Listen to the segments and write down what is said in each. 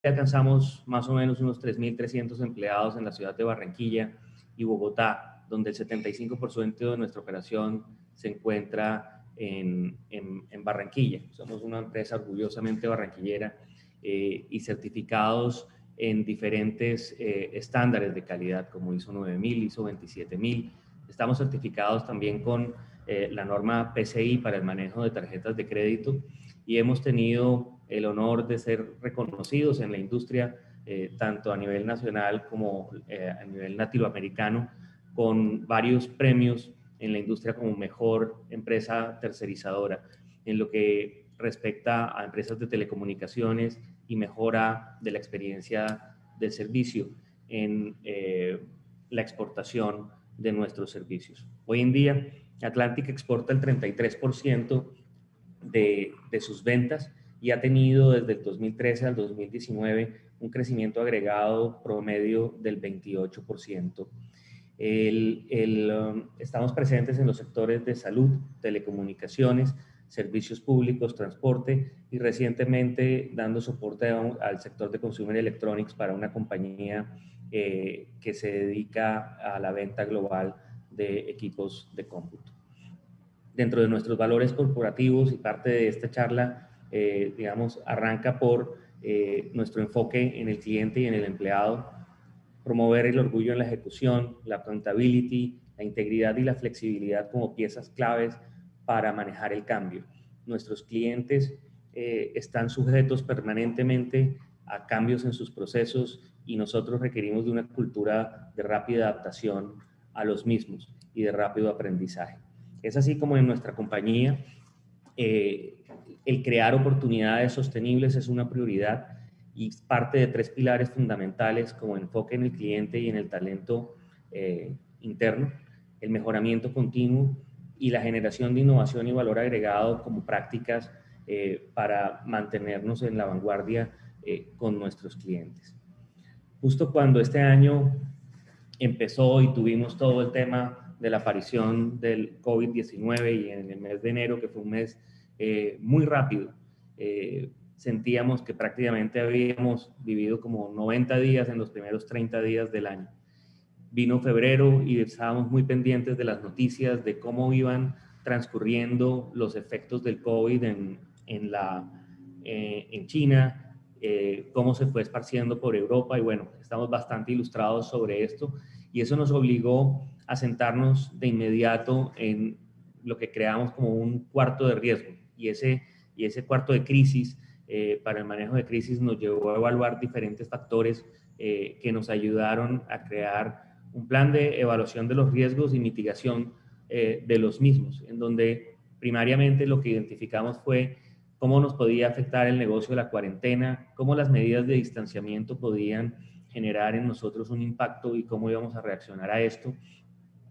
alcanzamos más o menos unos 3.300 empleados en la ciudad de Barranquilla y Bogotá, donde el 75% de nuestra operación se encuentra en Barranquilla. Somos una empresa orgullosamente barranquillera y certificados en diferentes estándares de calidad, como ISO 9000, ISO 27000. Estamos certificados también con la norma PCI para el manejo de tarjetas de crédito y hemos tenido el honor de ser reconocidos en la industria, tanto a nivel nacional como a nivel latinoamericano, con varios premios en la industria como mejor empresa tercerizadora, en lo que respecta a empresas de telecomunicaciones y mejora de la experiencia del servicio en la exportación de nuestros servicios. Hoy en día, Atlantic exporta el 33% de sus ventas y ha tenido desde el 2013 al 2019 un crecimiento agregado promedio del 28%. Estamos presentes en los sectores de salud, telecomunicaciones, servicios públicos, transporte y recientemente dando soporte al sector de consumer electronics para una compañía que se dedica a la venta global de equipos de cómputo. Dentro de nuestros valores corporativos y parte de esta charla, digamos, arranca por nuestro enfoque en el cliente y en el empleado, promover el orgullo en la ejecución, la accountability, la integridad y la flexibilidad como piezas claves para manejar el cambio. Nuestros clientes están sujetos permanentemente a cambios en sus procesos y nosotros requerimos de una cultura de rápida adaptación a los mismos y de rápido aprendizaje. Es así como en nuestra compañía el crear oportunidades sostenibles es una prioridad y parte de 3 pilares fundamentales como enfoque en el cliente y en el talento interno, el mejoramiento continuo y la generación de innovación y valor agregado como prácticas para mantenernos en la vanguardia con nuestros clientes. Justo cuando este año empezó y tuvimos todo el tema de la aparición del COVID-19 y en el mes de enero, que fue un mes muy rápido, sentíamos que prácticamente habíamos vivido como 90 días en los primeros 30 días del año. Vino febrero y estábamos muy pendientes de las noticias, de cómo iban transcurriendo los efectos del COVID en China, cómo se fue esparciendo por Europa y bueno, estamos bastante ilustrados sobre esto y eso nos obligó a sentarnos de inmediato en lo que creamos como un cuarto de riesgo y ese cuarto de crisis para el manejo de crisis nos llevó a evaluar diferentes factores que nos ayudaron a crear un plan de evaluación de los riesgos y mitigación de los mismos, en donde primariamente lo que identificamos fue cómo nos podía afectar el negocio de la cuarentena, cómo las medidas de distanciamiento podían generar en nosotros un impacto y cómo íbamos a reaccionar a esto,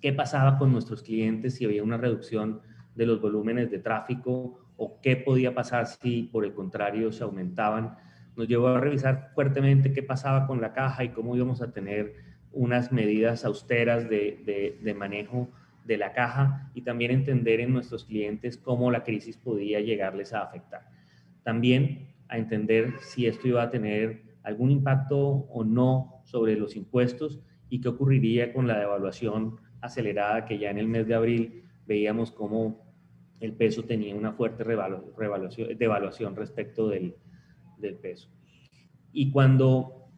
qué pasaba con nuestros clientes si había una reducción de los volúmenes de tráfico o qué podía pasar si por el contrario se aumentaban. Nos llevó a revisar fuertemente qué pasaba con la caja y cómo íbamos a tener unas medidas austeras de manejo de la caja y también entender en nuestros clientes cómo la crisis podía llegarles a afectar. También a entender si esto iba a tener algún impacto o no sobre los impuestos y qué ocurriría con la devaluación acelerada que ya en el mes de abril veíamos cómo el peso tenía una fuerte devaluación respecto del peso. Y cuando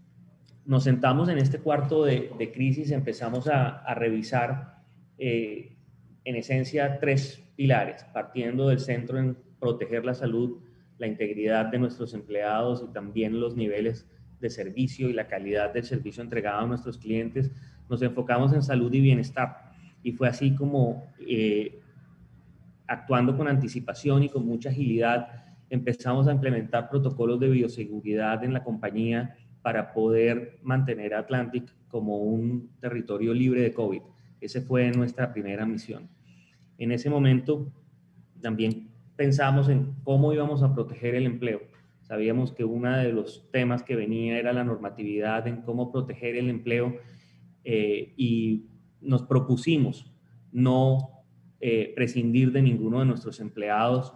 nos sentamos en este cuarto de crisis, empezamos a revisar en esencia 3 pilares, partiendo del centro en proteger la salud, la integridad de nuestros empleados y también los niveles de servicio y la calidad del servicio entregado a nuestros clientes. Nos enfocamos en salud y bienestar y fue así como actuando con anticipación y con mucha agilidad empezamos a implementar protocolos de bioseguridad en la compañía para poder mantener a Atlantic como un territorio libre de COVID. Esa fue nuestra primera misión. En ese momento también pensamos en cómo íbamos a proteger el empleo. Sabíamos que uno de los temas que venía era la normatividad en cómo proteger el empleo y nos propusimos no prescindir de ninguno de nuestros empleados.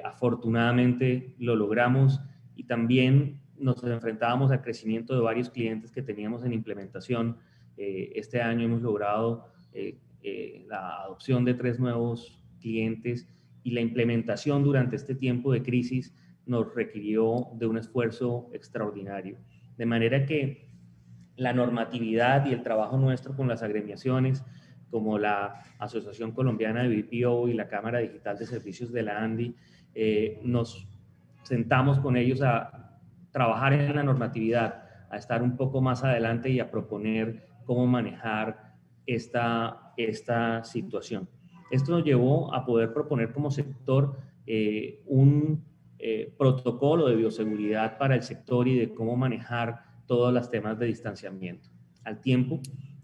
Afortunadamente lo logramos y también nos enfrentábamos al crecimiento de varios clientes que teníamos en implementación. Este año hemos logrado la adopción de 3 nuevos clientes y la implementación durante este tiempo de crisis nos requirió de un esfuerzo extraordinario. De manera que la normatividad y el trabajo nuestro con las agremiaciones, como la Asociación Colombiana de BPO y la Cámara Digital de Servicios de la ANDI, nos sentamos con ellos a trabajar en la normatividad, a estar un poco más adelante y a proponer cómo manejar esta situación. Esto nos llevó a poder proponer como sector un protocolo de bioseguridad para el sector y de cómo manejar todos los temas de distanciamiento. Al tiempo,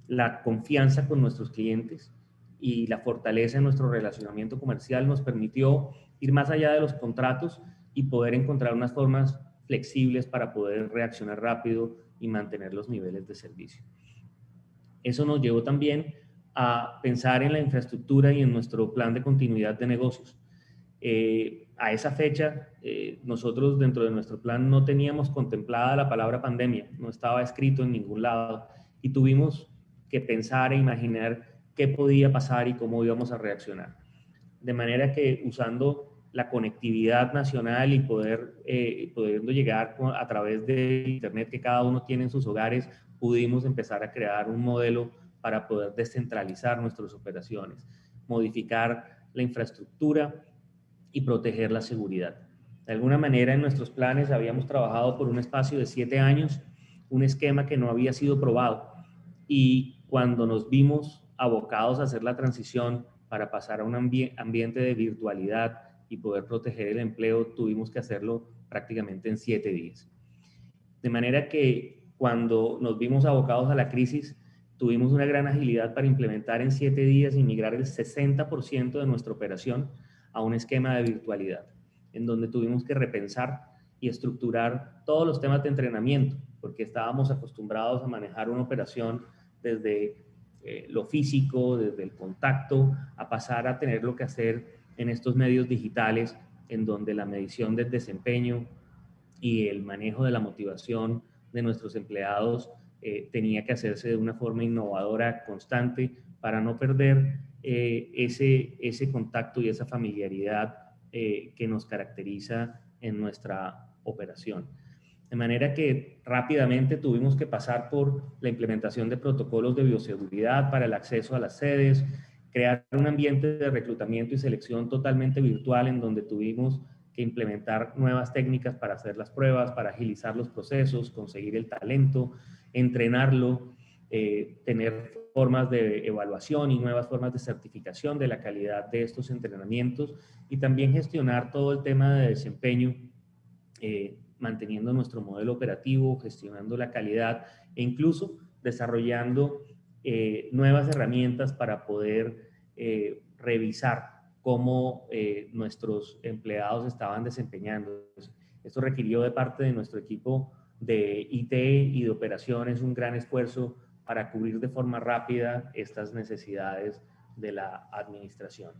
la confianza con nuestros clientes y la fortaleza en nuestro relacionamiento comercial nos permitió ir más allá de los contratos y poder encontrar unas formas flexibles para poder reaccionar rápido y mantener los niveles de servicio. Eso nos llevó también a pensar en la infraestructura y en nuestro plan de continuidad de negocios. A esa fecha, nosotros dentro de nuestro plan no teníamos contemplada la palabra pandemia, no estaba escrito en ningún lado y tuvimos que pensar e imaginar qué podía pasar y cómo íbamos a reaccionar. De manera que usando la conectividad nacional y pudiendo llegar a través de Internet que cada uno tiene en sus hogares, pudimos empezar a crear un modelo para poder descentralizar nuestras operaciones, modificar la infraestructura y proteger la seguridad. De alguna manera en nuestros planes habíamos trabajado por un espacio de 7 años, un esquema que no había sido probado y cuando nos vimos abocados a hacer la transición para pasar a un ambiente de virtualidad y poder proteger el empleo, tuvimos que hacerlo prácticamente en 7 días. De manera que cuando nos vimos abocados a la crisis, tuvimos una gran agilidad para implementar en 7 días y migrar el 60% de nuestra operación a un esquema de virtualidad, en donde tuvimos que repensar y estructurar todos los temas de entrenamiento, porque estábamos acostumbrados a manejar una operación desde lo físico, desde el contacto, a pasar a tener lo que hacer en estos medios digitales, en donde la medición del desempeño y el manejo de la motivación de nuestros empleados tenía que hacerse de una forma innovadora, constante, para no perder ese contacto y esa familiaridad que nos caracteriza en nuestra operación. De manera que rápidamente tuvimos que pasar por la implementación de protocolos de bioseguridad para el acceso a las sedes, crear un ambiente de reclutamiento y selección totalmente virtual en donde tuvimos que implementar nuevas técnicas para hacer las pruebas, para agilizar los procesos, conseguir el talento, entrenarlo, tener formas de evaluación y nuevas formas de certificación de la calidad de estos entrenamientos y también gestionar todo el tema de desempeño, manteniendo nuestro modelo operativo, gestionando la calidad e incluso desarrollando nuevas herramientas para poder revisar cómo nuestros empleados estaban desempeñando. Esto requirió de parte de nuestro equipo de IT y de operaciones un gran esfuerzo para cubrir de forma rápida estas necesidades de la administración.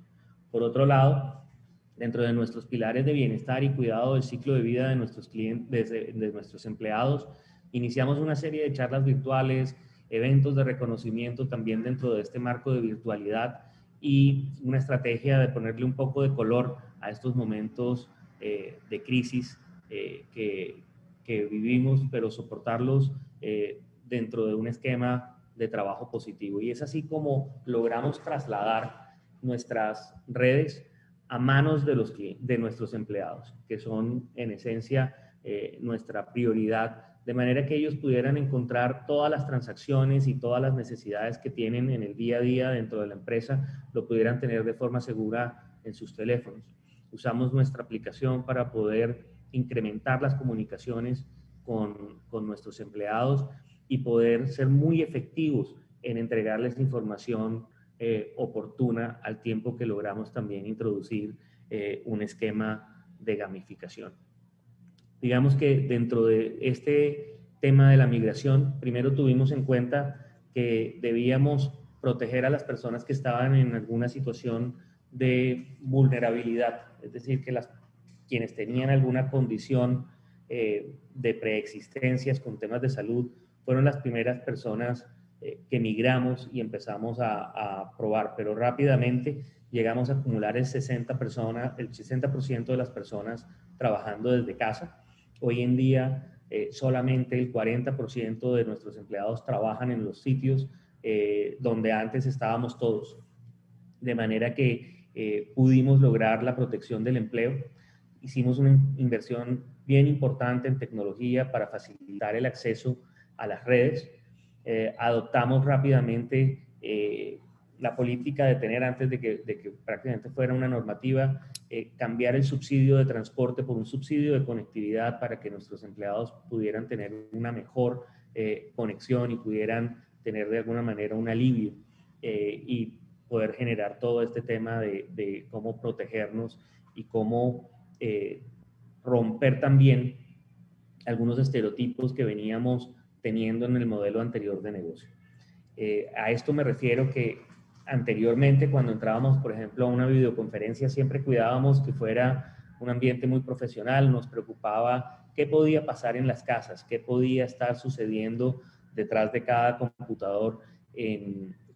Por otro lado, dentro de nuestros pilares de bienestar y cuidado del ciclo de vida de nuestros clientes, de nuestros empleados, iniciamos una serie de charlas virtuales, eventos de reconocimiento también dentro de este marco de virtualidad y una estrategia de ponerle un poco de color a estos momentos de crisis que vivimos, pero soportarlos dentro de un esquema de trabajo positivo. Y es así como logramos trasladar nuestras redes a manos de nuestros empleados, que son en esencia nuestra prioridad, de manera que ellos pudieran encontrar todas las transacciones y todas las necesidades que tienen en el día a día dentro de la empresa, lo pudieran tener de forma segura en sus teléfonos. Usamos nuestra aplicación para poder incrementar las comunicaciones con nuestros empleados y poder ser muy efectivos en entregarles información oportuna al tiempo que logramos también introducir un esquema de gamificación. Digamos que dentro de este tema de la migración, primero tuvimos en cuenta que debíamos proteger a las personas que estaban en alguna situación de vulnerabilidad, es decir, que quienes tenían alguna condición de preexistencias con temas de salud, fueron las primeras personas que migramos y empezamos a probar, pero rápidamente llegamos a acumular el 60% de las personas trabajando desde casa. Hoy en día solamente el 40% de nuestros empleados trabajan en los sitios donde antes estábamos todos, de manera que pudimos lograr la protección del empleo. Hicimos una inversión bien importante en tecnología para facilitar el acceso a las redes. Adoptamos rápidamente la política de tener, antes de que prácticamente fuera una normativa, cambiar el subsidio de transporte por un subsidio de conectividad para que nuestros empleados pudieran tener una mejor conexión y pudieran tener de alguna manera un alivio y poder generar todo este tema de cómo protegernos y cómo romper también algunos estereotipos que veníamos teniendo en el modelo anterior de negocio. A esto me refiero que anteriormente, cuando entrábamos, por ejemplo, a una videoconferencia, siempre cuidábamos que fuera un ambiente muy profesional, nos preocupaba qué podía pasar en las casas, qué podía estar sucediendo detrás de cada computador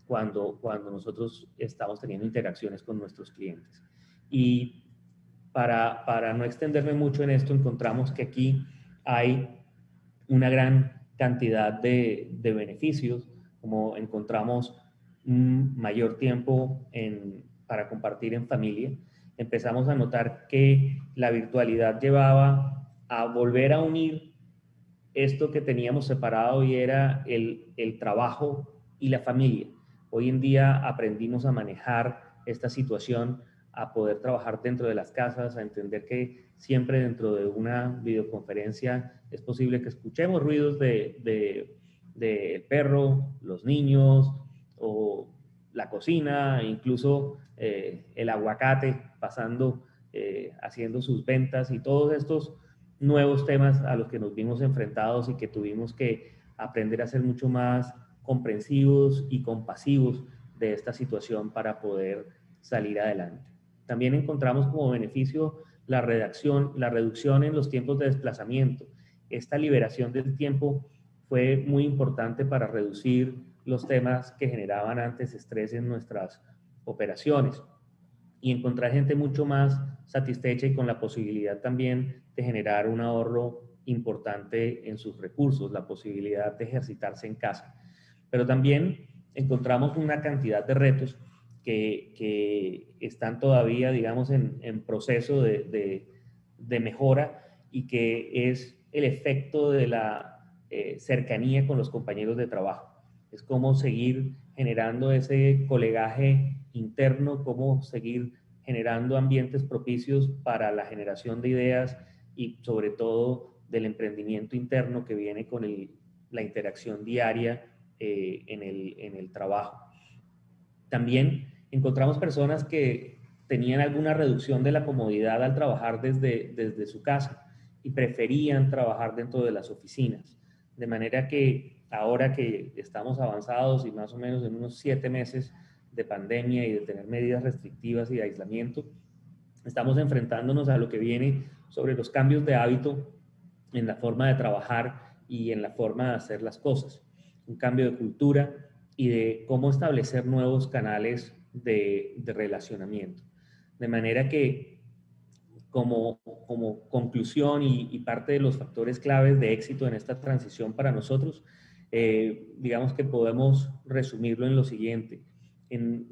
cuando nosotros estamos teniendo interacciones con nuestros clientes. Y para no extenderme mucho en esto, encontramos que aquí hay una gran cantidad de beneficios, como encontramos un mayor tiempo para compartir en familia. Empezamos a notar que la virtualidad llevaba a volver a unir esto que teníamos separado, y era el trabajo y la familia. Hoy en día aprendimos a manejar esta situación, a poder trabajar dentro de las casas, a entender que siempre dentro de una videoconferencia es posible que escuchemos ruidos de perro, los niños o la cocina, incluso el aguacate pasando, haciendo sus ventas, y todos estos nuevos temas a los que nos vimos enfrentados y que tuvimos que aprender a ser mucho más comprensivos y compasivos de esta situación para poder salir adelante. También encontramos como beneficio la reducción en los tiempos de desplazamiento. Esta liberación del tiempo fue muy importante para reducir los temas que generaban antes estrés en nuestras operaciones y encontrar gente mucho más satisfecha y con la posibilidad también de generar un ahorro importante en sus recursos, la posibilidad de ejercitarse en casa. Pero también encontramos una cantidad de retos que están todavía, digamos, en proceso de mejora, y que es el efecto de la cercanía con los compañeros de trabajo. Es cómo seguir generando ese colegaje interno, cómo seguir generando ambientes propicios para la generación de ideas y sobre todo del emprendimiento interno que viene con la interacción diaria en el trabajo. También encontramos personas que tenían alguna reducción de la comodidad al trabajar desde su casa y preferían trabajar dentro de las oficinas. De manera que ahora que estamos avanzados y más o menos en unos 7 meses de pandemia y de tener medidas restrictivas y de aislamiento, estamos enfrentándonos a lo que viene sobre los cambios de hábito en la forma de trabajar y en la forma de hacer las cosas. Un cambio de cultura y de cómo establecer nuevos canales de relacionamiento. De manera que como conclusión y parte de los factores claves de éxito en esta transición para nosotros, digamos que podemos resumirlo en lo siguiente: en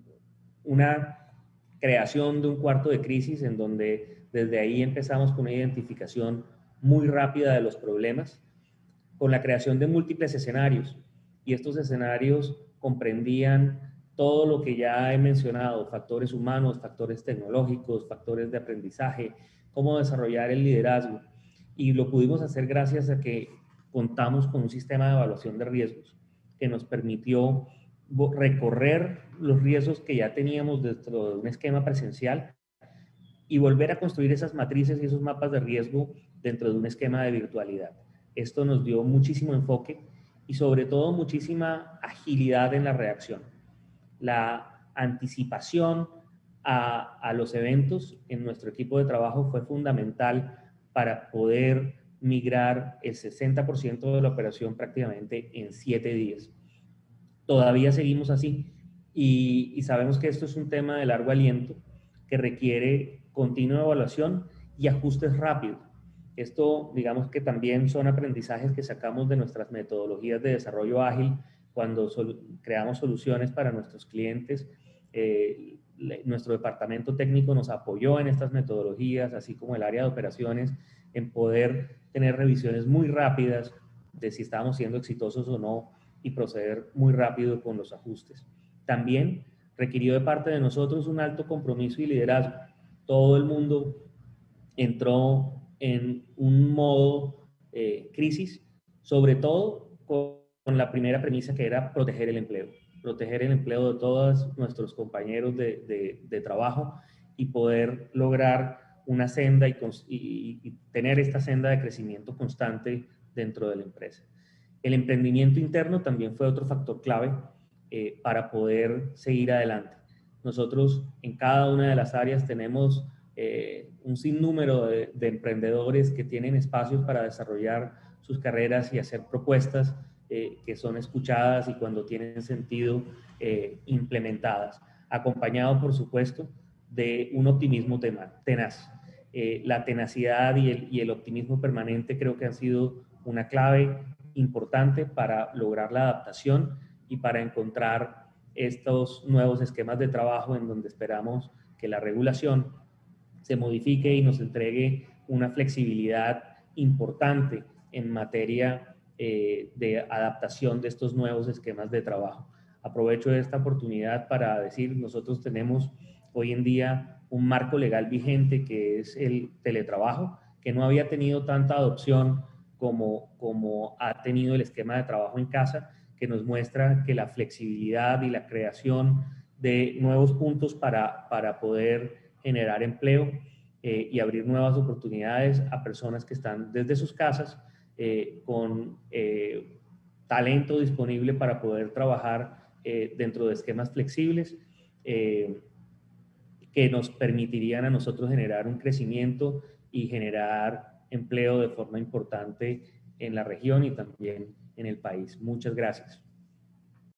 una creación de un cuarto de crisis, en donde desde ahí empezamos con una identificación muy rápida de los problemas, con la creación de múltiples escenarios, y estos escenarios comprendían todo lo que ya he mencionado: factores humanos, factores tecnológicos, factores de aprendizaje, cómo desarrollar el liderazgo, y lo pudimos hacer gracias a que contamos con un sistema de evaluación de riesgos que nos permitió recorrer los riesgos que ya teníamos dentro de un esquema presencial y volver a construir esas matrices y esos mapas de riesgo dentro de un esquema de virtualidad. Esto nos dio muchísimo enfoque y sobre todo muchísima agilidad en la reacción. La anticipación a los eventos en nuestro equipo de trabajo fue fundamental para poder migrar el 60% de la operación prácticamente en 7 días. Todavía seguimos así y sabemos que esto es un tema de largo aliento que requiere continua evaluación y ajustes rápidos. Esto, digamos que también son aprendizajes que sacamos de nuestras metodologías de desarrollo ágil cuando creamos soluciones para nuestros clientes. Nuestro departamento técnico nos apoyó en estas metodologías, así como el área de operaciones, en poder tener revisiones muy rápidas de si estábamos siendo exitosos o no y proceder muy rápido con los ajustes. También requirió de parte de nosotros un alto compromiso y liderazgo. Todo el mundo entró en un modo crisis, sobre todo con la primera premisa que era proteger el empleo de todos nuestros compañeros de trabajo y poder lograr una senda y tener esta senda de crecimiento constante dentro de la empresa. El emprendimiento interno también fue otro factor clave para poder seguir adelante. Nosotros en cada una de las áreas tenemos un sinnúmero de emprendedores que tienen espacios para desarrollar sus carreras y hacer propuestas que son escuchadas y cuando tienen sentido implementadas, acompañado por supuesto de un optimismo tenaz. La tenacidad y el optimismo permanente creo que han sido una clave importante para lograr la adaptación y para encontrar estos nuevos esquemas de trabajo en donde esperamos que la regulación se modifique y nos entregue una flexibilidad importante en materia de adaptación de estos nuevos esquemas de trabajo. Aprovecho esta oportunidad para decir, nosotros tenemos hoy en día un marco legal vigente que es el teletrabajo, que no había tenido tanta adopción como ha tenido el esquema de trabajo en casa, que nos muestra que la flexibilidad y la creación de nuevos puntos para poder generar empleo y abrir nuevas oportunidades a personas que están desde sus casas con talento disponible para poder trabajar dentro de esquemas flexibles que nos permitirían a nosotros generar un crecimiento y generar empleo de forma importante en la región y también en el país. Muchas gracias.